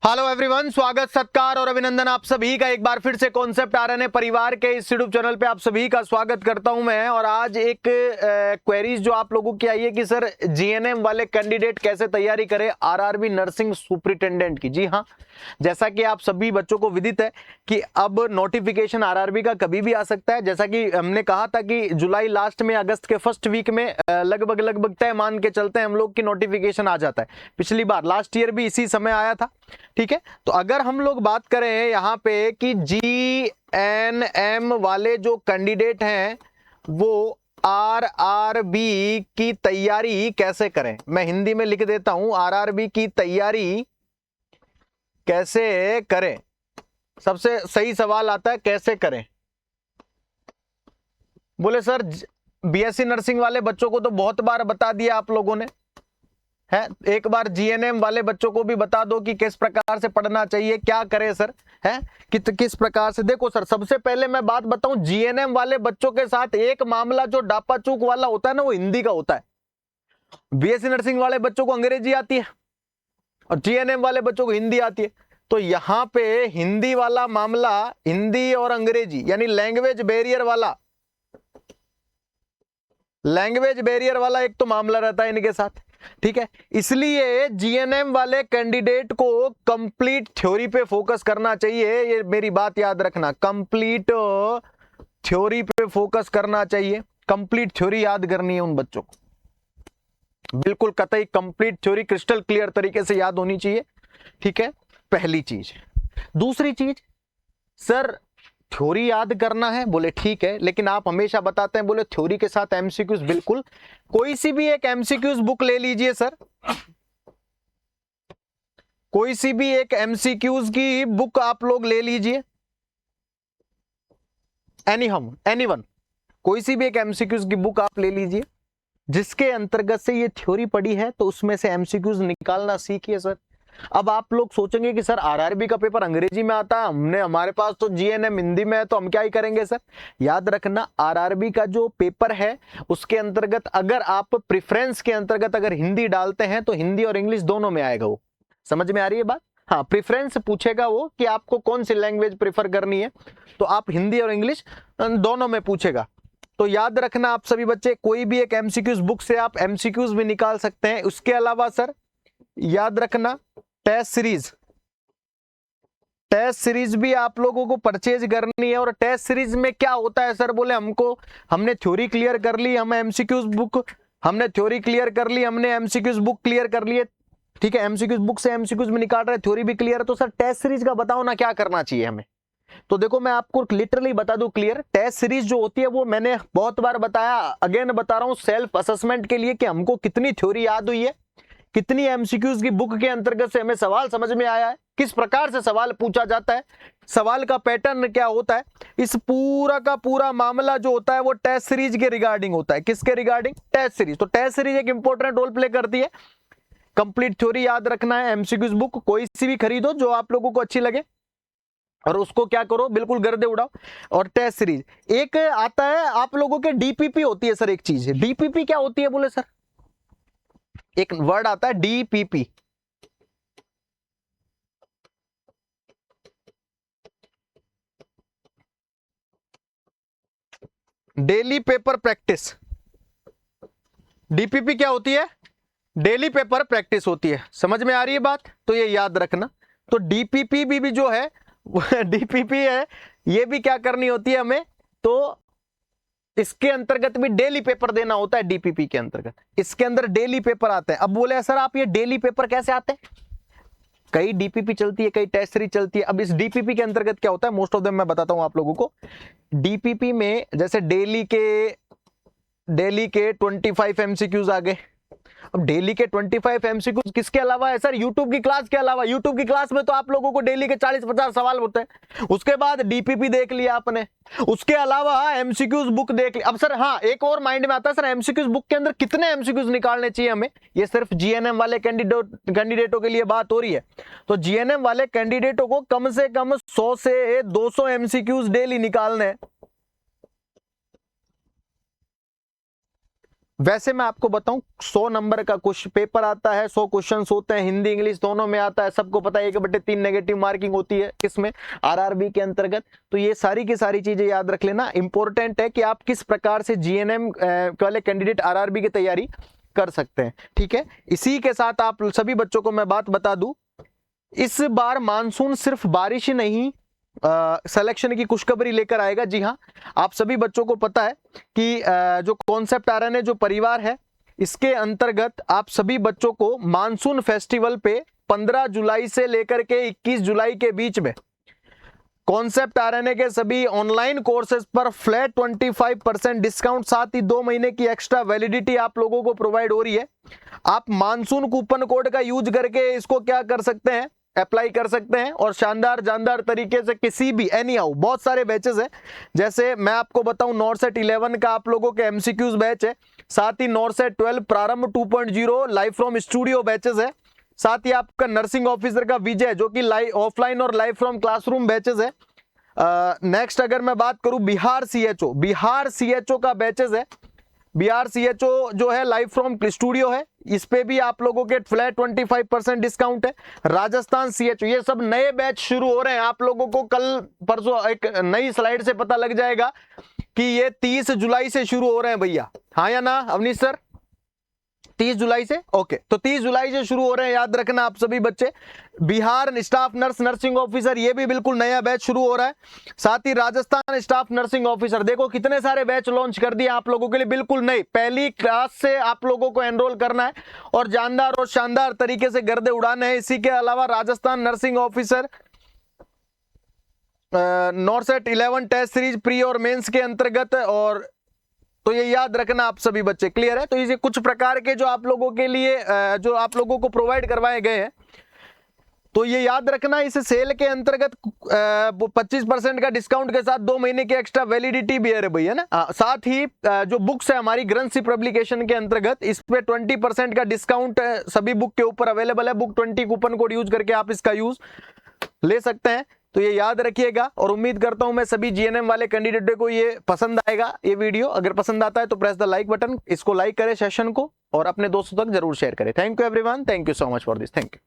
Hello everyone, स्वागत सत्कार और अभिनंदन आप सभी का एक बार फिर से कॉन्सेप्ट आरएनए परिवार के इस यूट्यूब चैनल पे आप सभी का स्वागत करता हूं मैं। और आज एक क्वेरीज जो आप लोगों की आई है कि सर जीएनएम वाले कैंडिडेट कैसे तैयारी करें आरआरबी नर्सिंग सुपरिटेंडेंट की। जी हाँ, जैसा कि आप सभी बच्चों को विदित है कि अब नोटिफिकेशन आरआरबी का कभी भी आ सकता है। जैसा कि हमने कहा था कि जुलाई लास्ट में अगस्त के फर्स्ट वीक में लगभग तय मान के चलते हैं हम लोग की नोटिफिकेशन आ जाता है। पिछली बार लास्ट ईयर भी इसी समय आया था। ठीक है, तो अगर हम लोग बात करें यहाँ पे कि जीएनएम वाले जो कैंडिडेट हैं वो आरआरबी की तैयारी कैसे करें, मैं हिंदी में लिख देता हूं, आरआरबी की तैयारी कैसे करें। सबसे सही सवाल आता है कैसे करें। बोले सर बीएससी नर्सिंग वाले बच्चों को तो बहुत बार बता दिया आप लोगों ने है, एक बार जीएनएम वाले बच्चों को भी बता दो कि किस प्रकार से पढ़ना चाहिए, क्या करें सर, है किस प्रकार से। देखो सर, सबसे पहले मैं बात बताऊं, जीएनएम वाले बच्चों के साथ एक मामला जो डापा चूक वाला होता है ना, वो हिंदी का होता है। बीएससी नर्सिंग वाले बच्चों को अंग्रेजी आती है और जीएनएम वाले बच्चों को हिंदी आती है। तो यहां पे हिंदी वाला मामला, हिंदी और अंग्रेजी यानी लैंग्वेज बैरियर वाला एक तो मामला रहता है इनके साथ। ठीक है, इसलिए जीएनएम वाले कैंडिडेट को कंप्लीट थ्योरी पे फोकस करना चाहिए। ये मेरी बात याद रखना, कंप्लीट थ्योरी पे फोकस करना चाहिए। कंप्लीट थ्योरी याद करनी है उन बच्चों को, बिल्कुल कतई कंप्लीट थ्योरी क्रिस्टल क्लियर तरीके से याद होनी चाहिए। ठीक है, पहली चीज। दूसरी चीज, सर थ्योरी याद करना है, बोले ठीक है, लेकिन आप हमेशा बताते हैं बोले थ्योरी के साथ एमसीक्यूज। बिल्कुल, कोई सी भी एक एमसीक्यूज बुक ले लीजिए सर, कोई सी भी एक एमसीक्यूज की बुक आप लोग ले लीजिए, एनीवन, कोई सी भी एक एमसीक्यूज की बुक आप ले लीजिए जिसके अंतर्गत से ये थ्योरी पढ़ी है, तो उसमें से एमसीक्यूज निकालना सीखिए सर। अब आप लोग सोचेंगे कि सर आरआरबी का पेपर अंग्रेजी में आता है, हमारे पास तो जीएनएम हिंदी में है, तो हम क्या ही करेंगे सर। याद रखना, आरआरबी का जो पेपर है उसके अंतर्गत अगर आप प्रेफरेंस के अंतर्गत अगर हिंदी डालते हैं तो हिंदी और इंग्लिश दोनों में आएगा। वो समझ में आ रही है बात? हाँ, प्रेफरेंस पूछेगा वो कि आपको कौन सी लैंग्वेज प्रेफर करनी है, तो आप हिंदी और इंग्लिश दोनों में पूछेगा। तो याद रखना आप सभी बच्चे, कोई भी एक एमसीक्यूज बुक से आप एमसीक्यूज भी निकाल सकते हैं। उसके अलावा सर याद रखना, टेस्ट सीरीज भी आप लोगों को परचेज करनी है। और टेस्ट सीरीज में क्या होता है सर, बोले हमने थ्योरी क्लियर कर ली, हमने एमसीक्यूज बुक क्लियर कर लिए। ठीक है, एमसीक्यूज बुक से एमसीक्यूज में निकाल रहे, थ्योरी भी क्लियर है। तो सर टेस्ट सीरीज का बताओ ना क्या करना चाहिए हमें। तो देखो, मैं आपको लिटरली बता दूं क्लियर, टेस्ट सीरीज जो होती है वो मैंने बहुत बार बताया, अगेन बता रहा हूं, सेल्फ असेसमेंट के लिए कि हमको कितनी थ्योरी याद हुई है, कितनी एमसीक्यूज की बुक के अंतर्गत से हमें सवाल समझ में आया है, किस प्रकार से सवाल पूछा जाता है, सवाल का पैटर्न क्या होता है। इस पूरा का पूरा मामला जो होता है वो टेस्ट सीरीज के रिगार्डिंग होता है। किसके रिगार्डिंग? Test series. तो टेस्ट सीरीज एक इंपॉर्टेंट रोल प्ले करती है। कंप्लीट थ्योरी याद रखना है, एमसीक्यूज बुक कोई सी भी खरीदो जो आप लोगों को अच्छी लगे और उसको क्या करो, बिल्कुल गर्दे उड़ाओ। और टेस्ट सीरीज एक आता है आप लोगों के, डीपीपी होती है सर एक चीज। डीपीपी क्या होती है बोले सर, एक वर्ड आता है DPP. Daily paper practice. DPP क्या होती है? डेली पेपर प्रैक्टिस होती है। समझ में आ रही है बात? तो ये याद रखना। तो डीपीपी भी जो है डीपीपी है, ये भी क्या करनी होती है हमें, तो इसके अंतर्गत भी डेली पेपर देना होता है। डीपीपी के अंतर्गत इसके अंदर डेली पेपर आते हैं। अब बोले सर आप ये डेली पेपर कैसे आते हैं, कई डीपीपी चलती है, कई टेस्ट सीरीज चलती है। अब इस डीपीपी के अंतर्गत क्या होता है, मोस्ट ऑफ देम मैं बताता हूं आप लोगों को। डीपीपी में जैसे डेली के 25 एमसीक्यूज आ गए। अब डेली के 25 एमसीक्यूज किसके अलावा है सर? यूट्यूब की क्लास के अलावा। यूट्यूब की क्लास में तो आप लोगों को डेली के 40-50 सवाल होते हैं। उसके बाद डीपीपी देख लिया आपने, उसके अलावा एमसीक्यूज बुक देख ली। अब सर हाँ, एक और माइंड में आता है, सर एमसीक्यूज बुक के अंदर कितने एमसीक्यूज निकालने चाहिए हमें। ये सिर्फ जीएनएम वाले कैंडिडेटों के लिए बात हो रही है। तो जीएनएम वाले कैंडिडेटों को कम से कम 100 से 200 एमसीक्यूज डेली निकालने हैं। वैसे मैं आपको बताऊं 100 नंबर का कुछ पेपर आता है, 100 क्वेश्चंस होते हैं, हिंदी इंग्लिश दोनों में आता है, सबको पता है 1/3 नेगेटिव मार्किंग होती है किसमें, आरआरबी के अंतर्गत। तो ये सारी की सारी चीजें याद रख लेना, इंपॉर्टेंट है कि आप किस प्रकार से जीएनएम वाले कैंडिडेट आरआरबी की तैयारी कर सकते हैं। ठीक है, इसी के साथ आप सभी बच्चों को मैं बात बता दूं, इस बार मानसून सिर्फ बारिश ही नहीं सिलेक्शन की खुशखबरी लेकर आएगा। जी हाँ, आप सभी बच्चों को पता है कि जो कॉन्सेप्ट आरएनए जो परिवार है, इसके अंतर्गत आप सभी बच्चों को मानसून फेस्टिवल पे 15 जुलाई से लेकर के 21 जुलाई के बीच में कॉन्सेप्ट आरएनए के सभी ऑनलाइन कोर्सेज पर फ्लैट 25% डिस्काउंट, साथ ही 2 महीने की एक्स्ट्रा वैलिडिटी आप लोगों को प्रोवाइड हो रही है। आप मानसून कूपन कोड का यूज करके इसको क्या कर सकते हैं, अप्लाई कर सकते हैं, और शानदार जानदार तरीके से किसी भी एनी हाउ बहुत सारे बैचेस हैं। जैसे मैं आपको बताऊं, नॉरसेट 11 का आप लोगों के एमसीक्यूज बैच है, साथ ही नॉरसेट 12 प्रारंभ 2.0 लाइव फ्रॉम स्टूडियो बैचेस है, साथ ही आपका नर्सिंग ऑफिसर का विजय जो कि लाइव ऑफलाइन और लाइव फ्रॉम क्लासरूम बैचेस है। नेक्स्ट अगर मैं बात करूं बिहार सीएचओ का बैचेस है, बिहार सीएचओ जो है लाइव फ्रॉम स्टूडियो है, इस पे भी आप लोगों के फ्लैट 25% डिस्काउंट है। राजस्थान सीएचओ, ये सब नए बैच शुरू हो रहे हैं। आप लोगों को कल परसों एक नई स्लाइड से पता लग जाएगा कि ये 30 जुलाई से शुरू हो रहे हैं भैया, हाँ या ना अवनीश सर? 30 जुलाई से, ओके, तो 30 जुलाई से शुरू हो रहे हैं, याद रखना आप सभी बच्चे। Bihar staff nurse nursing officer, ये भी बिल्कुल नया बैच शुरू हो रहा है। साथ ही राजस्थान स्टाफ नर्सिंग ऑफिसर, देखो कितने सारे बैच लॉन्च कर दिए आप लोगों के लिए, बिल्कुल नई, पहली क्लास से आप लोगों को एनरोल करना है और जानदार और शानदार तरीके से गर्दे उड़ाने हैं। इसी के अलावा Rajasthan nursing officer NORCET 11 test series pre और मेंस के अंतर्गत, और तो ये याद रखना आप सभी बच्चे, क्लियर है? तो ये कुछ प्रकार के जो आप लोगों के लिए जो आप लोगों को प्रोवाइड करवाए गए हैं, तो ये याद रखना, इस सेल के अंतर्गत 25% का डिस्काउंट के साथ 2 महीने की एक्स्ट्रा वैलिडिटी भी है भैया ना। साथ ही जो बुक्स है हमारी ग्रंथसी पब्लिकेशन के अंतर्गत, इस पे 20% का डिस्काउंट सभी बुक के ऊपर अवेलेबल है। बुक 20 कूपन कोड यूज करके आप इसका यूज ले सकते हैं। तो ये याद रखिएगा, और उम्मीद करता हूं मैं सभी जीएनएम वाले कैंडिडेटों को ये पसंद आएगा ये वीडियो। अगर पसंद आता है तो प्रेस द लाइक बटन, इसको लाइक करें सेशन को, और अपने दोस्तों तक जरूर शेयर करें। Thank you everyone, thank you so much for this, thank you.